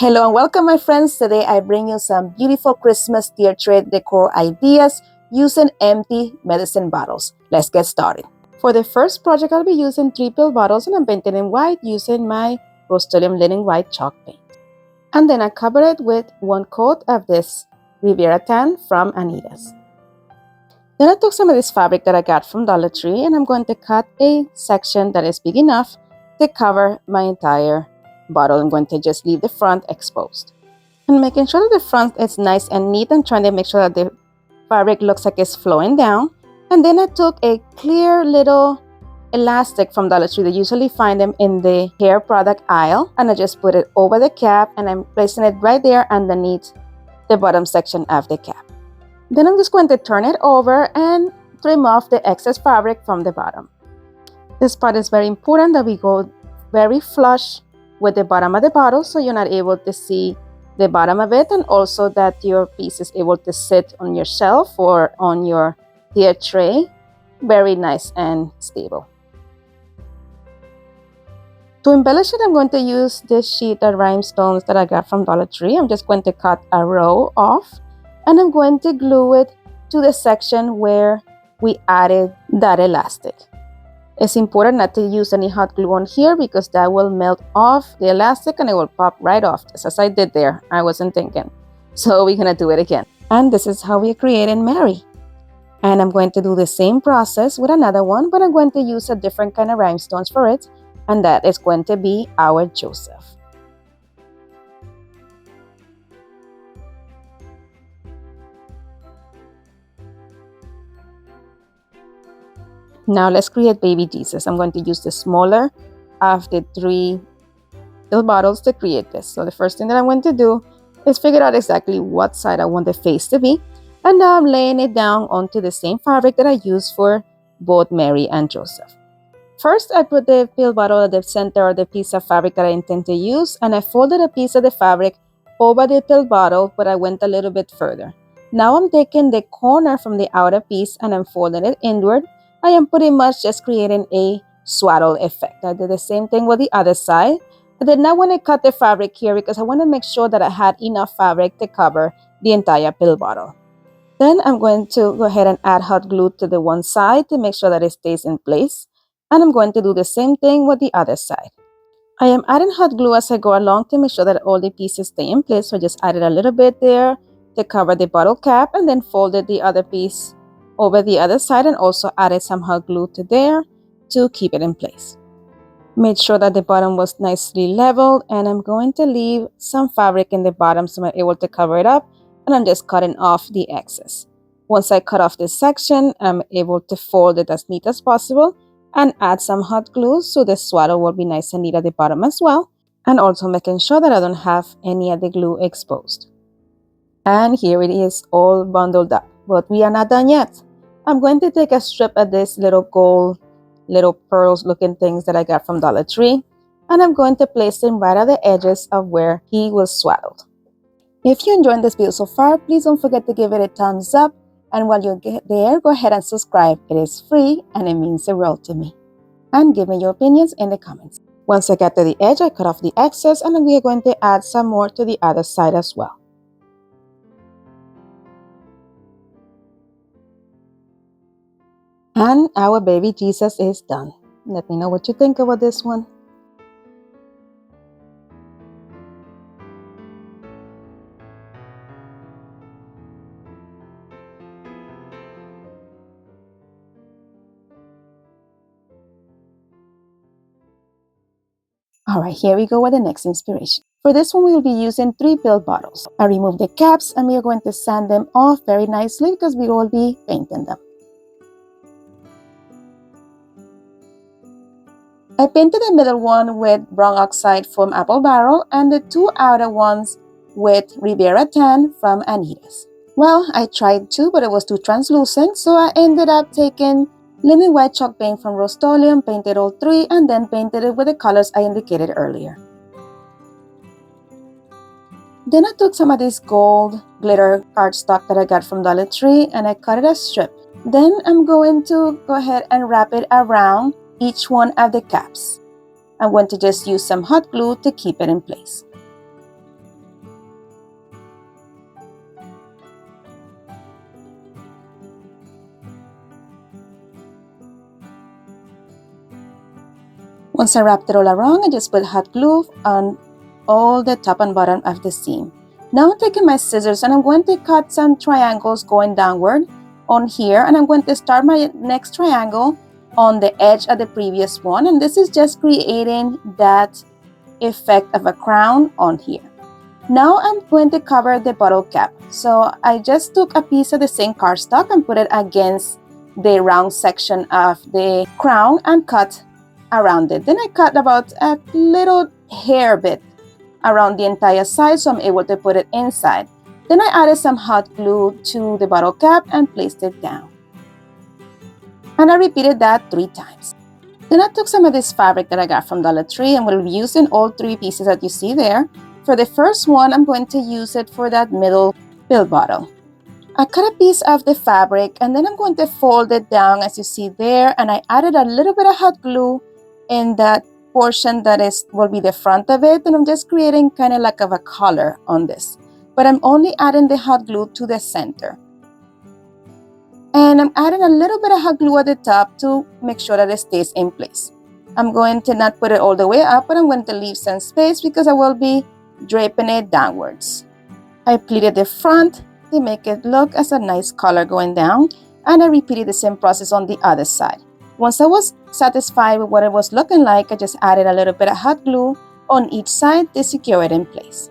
Hello and welcome, my friends. Today I bring you some beautiful Christmas tier tray decor ideas using empty medicine bottles. Let's get started. For the first project, I'll be using 3 pill bottles and I'm painting in white using my Rust-Oleum linen white chalk paint. And then I cover it with 1 coat of this Riviera Tan from Anita's. Then I took some of this fabric that I got from Dollar Tree and I'm going to cut a section that is big enough to cover my entire bottle. I'm going to just leave the front exposed. And making sure that the front is nice and neat and trying to make sure that the fabric looks like it's flowing down. And then I took a clear little elastic from Dollar Tree. They usually find them in the hair product aisle. And I just put it over the cap and I'm placing it right there underneath the bottom section of the cap. Then I'm just going to turn it over and trim off the excess fabric from the bottom. This part is very important that we go very flush with the bottom of the bottle so you're not able to see the bottom of it, and also that your piece is able to sit on your shelf or on your tier tray very nice and stable. To embellish it, I'm going to use this sheet of rhinestones that I got from Dollar Tree. I'm just going to cut a row off and I'm going to glue it to the section where we added that elastic. It's important not to use any hot glue on here because that will melt off the elastic and it will pop right off, just as I did there. I wasn't thinking. So we're gonna do it again. And this is how we created Mary. And I'm going to do the same process with another one, but I'm going to use a different kind of rhinestones for it. And that is going to be our Joseph. Now let's create baby Jesus. I'm going to use the smaller of the 3 little bottles to create this. So the first thing that I'm going to do is figure out exactly what side I want the face to be. And now I'm laying it down onto the same fabric that I used for both Mary and Joseph. First, I put the pill bottle at the center of the piece of fabric that I intend to use, and I folded a piece of the fabric over the pill bottle, but I went a little bit further. Now I'm taking the corner from the outer piece and I'm folding it inward. I am pretty much just creating a swaddle effect. I did the same thing with the other side. I did not want to cut the fabric here because I want to make sure that I had enough fabric to cover the entire pill bottle. Then I'm going to go ahead and add hot glue to the one side to make sure that it stays in place. And I'm going to do the same thing with the other side. I am adding hot glue as I go along to make sure that all the pieces stay in place. So I just added a little bit there to cover the bottle cap and then folded the other piece over the other side and also added some hot glue to there to keep it in place. Made sure that the bottom was nicely leveled, and I'm going to leave some fabric in the bottom so I'm able to cover it up, and I'm just cutting off the excess. Once I cut off this section, I'm able to fold it as neat as possible and add some hot glue so the swaddle will be nice and neat at the bottom as well, and also making sure that I don't have any of the glue exposed. And here it is all bundled up, but we are not done yet. I'm going to take a strip of this little gold, little pearls looking things that I got from Dollar Tree, and I'm going to place them right at the edges of where he was swaddled. If you enjoyed this video so far, please don't forget to give it a thumbs up, and while you get there, go ahead and subscribe. It is free and it means the world to me. And give me your opinions in the comments. Once I get to the edge, I cut off the excess, and we are going to add some more to the other side as well. And our baby Jesus is done. Let me know what you think about this one. Alright, here we go with the next inspiration. For this one, we will be using 3 pill bottles. I removed the caps and we are going to sand them off very nicely because we will be painting them. I painted the middle one with brown oxide from Apple Barrel and the 2 outer ones with Riviera Tan from Anita's. Well, I tried to, but it was too translucent, so I ended up taking linen white chalk paint from Rust-Oleum, painted all 3, and then painted it with the colors I indicated earlier. Then I took some of this gold glitter cardstock that I got from Dollar Tree and I cut it a strip. Then I'm going to go ahead and wrap it around each one of the caps. I'm going to just use some hot glue to keep it in place. Once I wrapped it all around, I just put hot glue on all the top and bottom of the seam. Now I'm taking my scissors and I'm going to cut some triangles going downward on here, and I'm going to start my next triangle on the edge of the previous one, and this is just creating that effect of a crown on here. Now I'm going to cover the bottle cap. So I just took a piece of the same cardstock and put it against the round section of the crown and cut around it. Then I cut about a little hair bit around the entire side so I'm able to put it inside. Then I added some hot glue to the bottle cap and placed it down. And I repeated that 3 times. Then I took some of this fabric that I got from Dollar Tree and will be using all 3 pieces that you see there. For the first one, I'm going to use it for that middle pill bottle. I cut a piece of the fabric and then I'm going to fold it down as you see there, and I added a little bit of hot glue in that portion that will be the front of it, and I'm just creating kind of like a collar on this. But I'm only adding the hot glue to the center. And I'm adding a little bit of hot glue at the top to make sure that it stays in place. I'm going to not put it all the way up, but I'm going to leave some space because I will be draping it downwards. I pleated the front to make it look as a nice color going down, and I repeated the same process on the other side. Once I was satisfied with what it was looking like, I just added a little bit of hot glue on each side to secure it in place.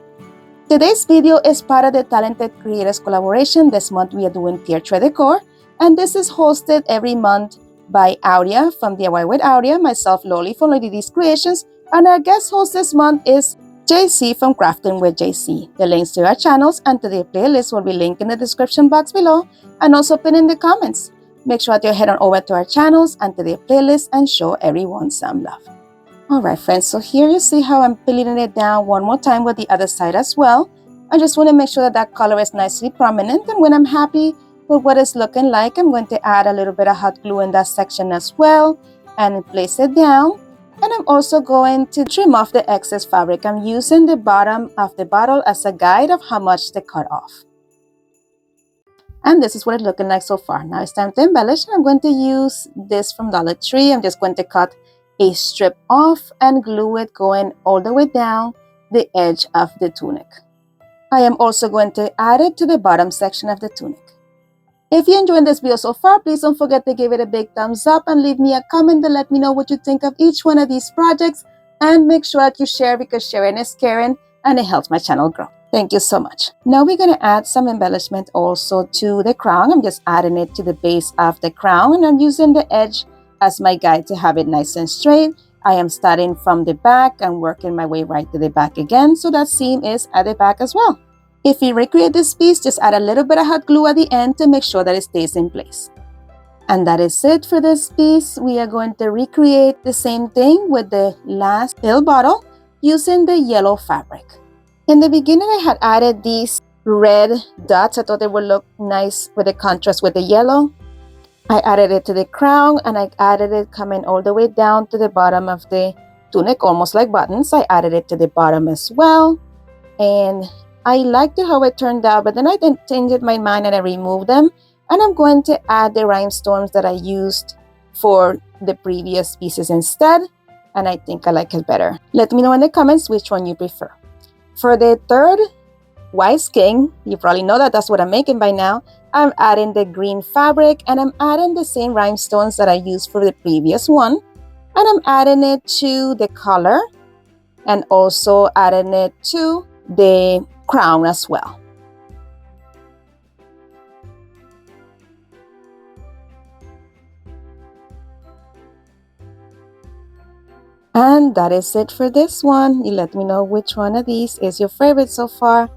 Today's video is part of the Talented Creators collaboration. This month we are doing decor, and this is hosted every month by Aurea from DIY with Aurea, myself Loli from Lady D's Creations, and our guest host this month is JC from Crafting with JC. The links to our channels and to their playlist will be linked in the description box below and also pinned in the comments. Make sure that you head on over to our channels and to their playlist and show everyone some love. Alright friends, so here you see how I'm pleating it down one more time with the other side as well. I just want to make sure that that color is nicely prominent, and when I'm happy with what it's looking like, I'm going to add a little bit of hot glue in that section as well and place it down. And I'm also going to trim off the excess fabric. I'm using the bottom of the bottle as a guide of how much to cut off. And this is what it's looking like so far. Now it's time to embellish. I'm going to use this from Dollar Tree. I'm just going to cut a strip off and glue it going all the way down the edge of the tunic. I am also going to add it to the bottom section of the tunic. If you enjoyed this video so far, please don't forget to give it a big thumbs up and leave me a comment to let me know what you think of each one of these projects, and make sure that you share because sharing is caring and it helps my channel grow. Thank you so much. Now we're going to add some embellishment also to the crown. I'm just adding it to the base of the crown, and I'm using the edge as my guide to have it nice and straight. I am starting from the back and working my way right to the back again, so that seam is at the back as well. If you recreate this piece, just add a little bit of hot glue at the end to make sure that it stays in place. And that is it for this piece. We are going to recreate the same thing with the last pill bottle using the yellow fabric. In the beginning, I had added these red dots. I thought they would look nice with the contrast with the yellow. I added it to the crown, and I added it coming all the way down to the bottom of the tunic, almost like buttons. I added it to the bottom as well. And I liked it how it turned out, but then I changed my mind and I removed them. And I'm going to add the rhinestones that I used for the previous pieces instead. And I think I like it better. Let me know in the comments which one you prefer. For the third wise king, you probably know that that's what I'm making by now. I'm adding the green fabric, and I'm adding the same rhinestones that I used for the previous one. And I'm adding it to the collar and also adding it to the crown as well. And that is it for this one. You let me know which one of these is your favorite so far.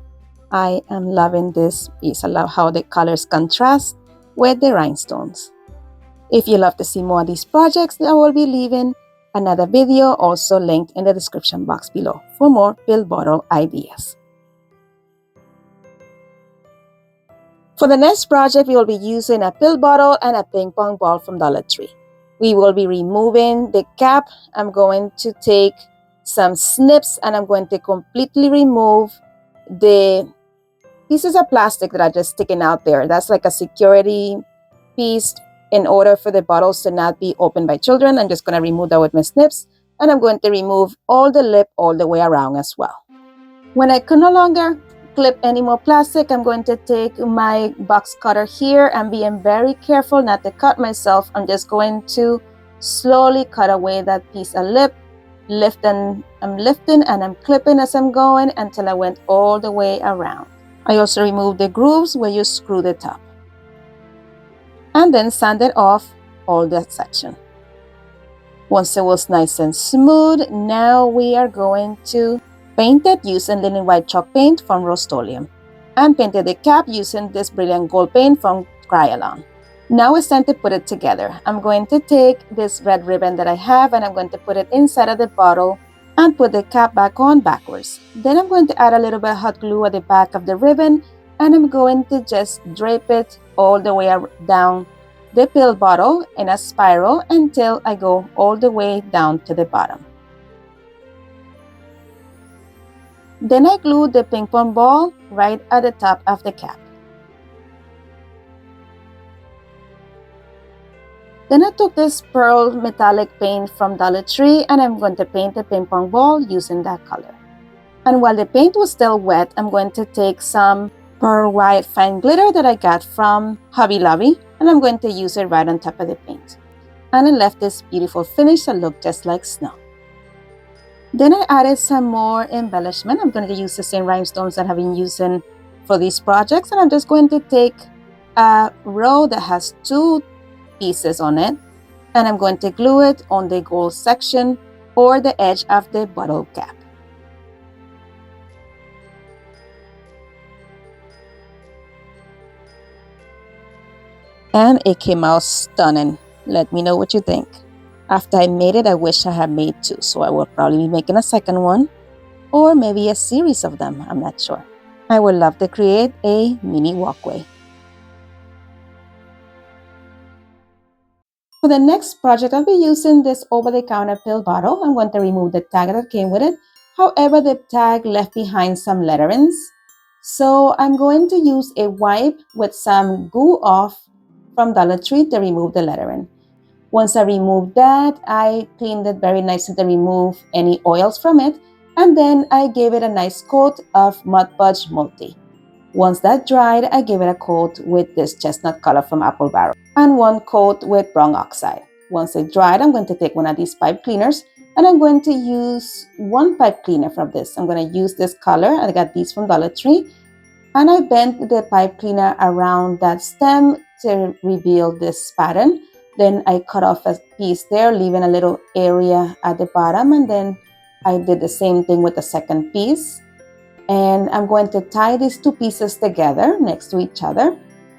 I am loving this piece. I love how the colors contrast with the rhinestones. If you love to see more of these projects, I will be leaving another video also linked in the description box below for more pill bottle ideas. For the next project, we will be using a pill bottle and a ping pong ball from Dollar Tree. We will be removing the cap. I'm going to take some snips and I'm going to completely remove the pieces of plastic that are just sticking out there. That's like a security piece in order for the bottles to not be opened by children. I'm just going to remove that with my snips. And I'm going to remove all the lip all the way around as well. When I can no longer clip any more plastic, I'm going to take my box cutter here and being very careful not to cut myself. I'm just going to slowly cut away that piece of lip. I'm lifting and I'm clipping as I'm going until I went all the way around. I also removed the grooves where you screw the top. And then sanded off all that section. Once it was nice and smooth, now we are going to paint it using linen white chalk paint from Rust-Oleum and painted the cap using this brilliant gold paint from Kryolan. Now it's time to put it together. I'm going to take this red ribbon that I have and I'm going to put it inside of the bottle and put the cap back on backwards. Then I'm going to add a little bit of hot glue at the back of the ribbon and I'm going to just drape it all the way down the pill bottle in a spiral until I go all the way down to the bottom. Then I glue the ping pong ball right at the top of the cap. Then I took this pearl metallic paint from Dollar Tree and I'm going to paint the ping pong ball using that color. And while the paint was still wet, I'm going to take some pearl white fine glitter that I got from Hobby Lobby and I'm going to use it right on top of the paint. And I left this beautiful finish that looked just like snow. Then I added some more embellishment. I'm going to use the same rhinestones that I've been using for these projects and I'm just going to take a row that has 2 pieces on it and I'm going to glue it on the gold section or the edge of the bottle cap. And it came out stunning. Let me know what you think. After I made it, I wish I had made 2, so I will probably be making a second one or maybe a series of them, I'm not sure. I would love to create a mini walkway. For the next project, I'll be using this over-the-counter pill bottle. I'm going to remove the tag that came with it. However, the tag left behind some letterings. So I'm going to use a wipe with some Goo Off from Dollar Tree to remove the lettering. Once I removed that, I cleaned it very nicely to remove any oils from it. And then I gave it a nice coat of Mud Podge Multi. Once that dried, I gave it a coat with this chestnut color from Apple Barrel and 1 coat with brown oxide. Once it dried, I'm going to take one of these pipe cleaners and I'm going to use 1 pipe cleaner from this. I'm going to use this color. I got these from Dollar Tree. And I bent the pipe cleaner around that stem to reveal this pattern. Then I cut off a piece there, leaving a little area at the bottom. And then I did the same thing with the second piece. And I'm going to tie these 2 pieces together next to each other.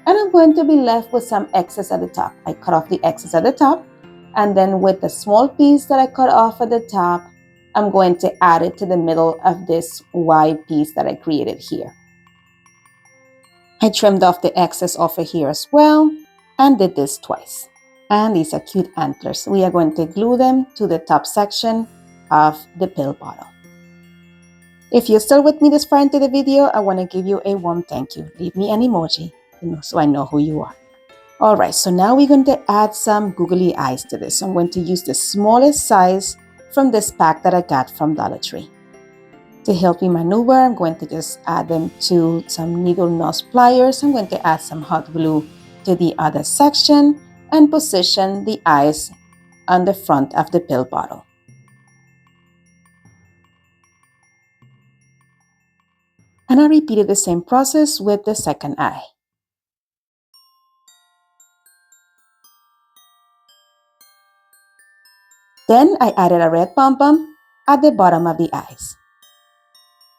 And I'm going to be left with some excess at the top. I cut off the excess at the top. And then with the small piece that I cut off at the top, I'm going to add it to the middle of this wide piece that I created here. I trimmed off the excess off of here as well and did this twice. And these are cute antlers. We are going to glue them to the top section of the pill bottle. If you're still with me this far into the video, I want to give you a warm thank you. Leave me an emoji, so I know who you are. Alright, so now we're going to add some googly eyes to this. So I'm going to use the smallest size from this pack that I got from Dollar Tree. To help me maneuver, I'm going to just add them to some needle nose pliers. I'm going to add some hot glue to the other section and position the eyes on the front of the pill bottle. And I repeated the same process with the second eye. Then I added a red pom-pom at the bottom of the eyes.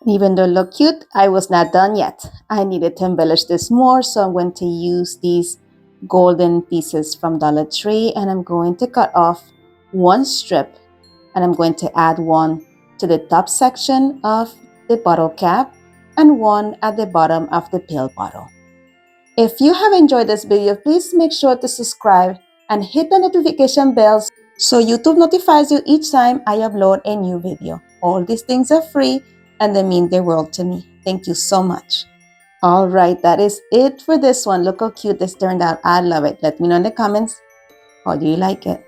Even though it looked cute, I was not done yet. I needed to embellish this more, so I'm going to use these golden pieces from Dollar Tree and I'm going to cut off 1 strip and I'm going to add 1 to the top section of the bottle cap and 1 at the bottom of the pill bottle. If you have enjoyed this video, please make sure to subscribe and hit the notification bell so YouTube notifies you each time I upload a new video. All these things are free and they mean the world to me. Thank you so much. Alright, that is it for this one. Look how cute this turned out. I love it. Let me know in the comments. How do you like it?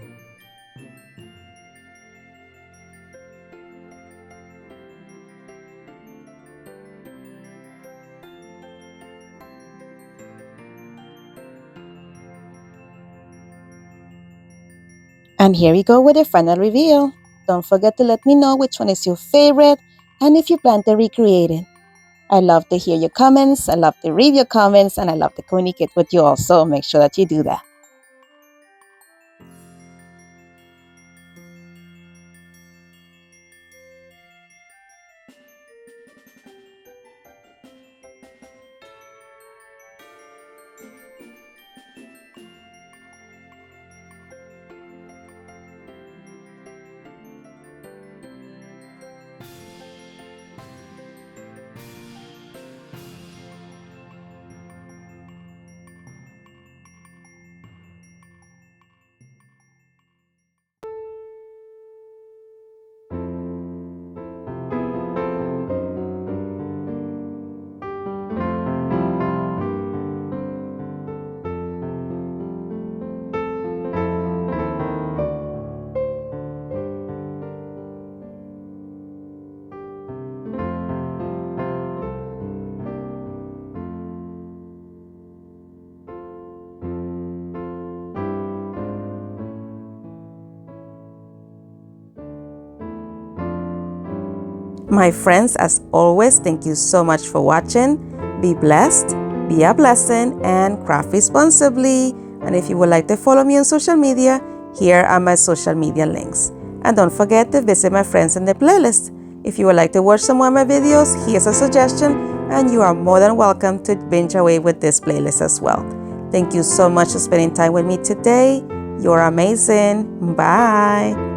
And here we go with the final reveal. Don't forget to let me know which one is your favorite and if you plan to recreate it. I love to hear your comments, I love to read your comments, and I love to communicate with you all, so make sure that you do that. My friends, as always, thank you so much for watching. Be blessed, be a blessing, and craft responsibly. And if you would like to follow me on social media, here are my social media links. And don't forget to visit my friends in the playlist. If you would like to watch some more of my videos, here's a suggestion, and you are more than welcome to binge away with this playlist as well. Thank you so much for spending time with me today. You're amazing. Bye.